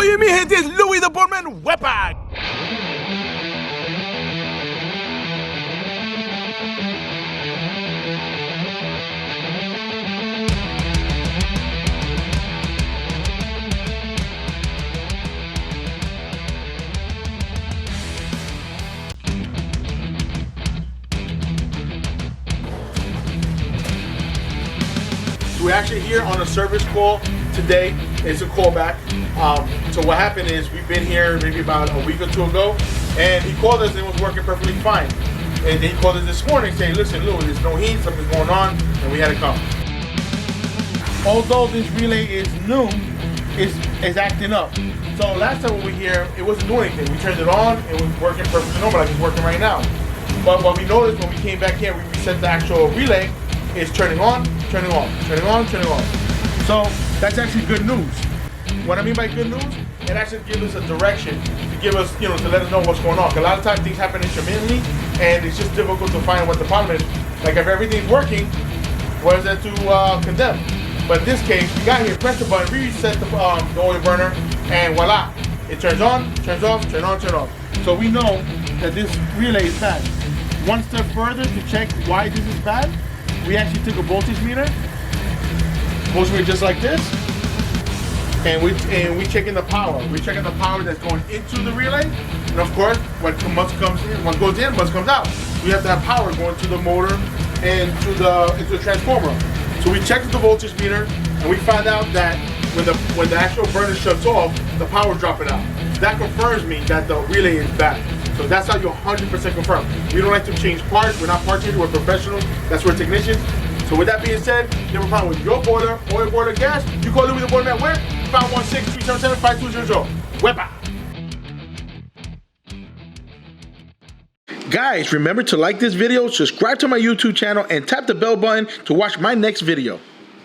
Oye, mi gente, es Louis the Boardman Wepa. We're actually here on a service call today. It's a callback. So what happened is we've been here maybe about a week or two ago, and he called us and it was working perfectly fine. And then he called us this morning saying, listen, Lou, there's no heat, something's going on, and we had to come. Although this relay is new, it's acting up. So last time we were here, it wasn't doing anything. We turned it on, it was working perfectly normal, like it's working right now. But what we noticed when we came back here, we reset the actual relay, it's turning on, turning on, turning on, turning on. So that's actually good news. What I mean by good news, it actually gives us a direction to give us, to let us know what's going on. 'Cause a lot of times things happen intermittently, and it's just difficult to find what the problem is. Like if everything's working, what is that to condemn? But in this case, we got here, press the button, reset the oil burner, and voila, it turns on, turns off, turn on, turn off. So we know that this relay is bad. One step further to check why this is bad, we actually took a voltage meter just like this, and we checking the power. We're checking the power that's going into the relay, and of course, what comes in, what goes in, what comes out. We have to have power going to the motor and into the transformer. So we checked the voltage meter, and we found out that when the actual burner shuts off, the power's dropping out. That confirms me that the relay is bad. So that's how you 100% confirm. We don't like to change parts. We're not part changers. We're professionals. That's where technicians. So with that being said, you have a problem with your boiler, oil boiler, gas, you call Louis the Boardman where? 516-377-5200. Wepa. Guys, remember to like this video, subscribe to my YouTube channel, and tap the bell button to watch my next video.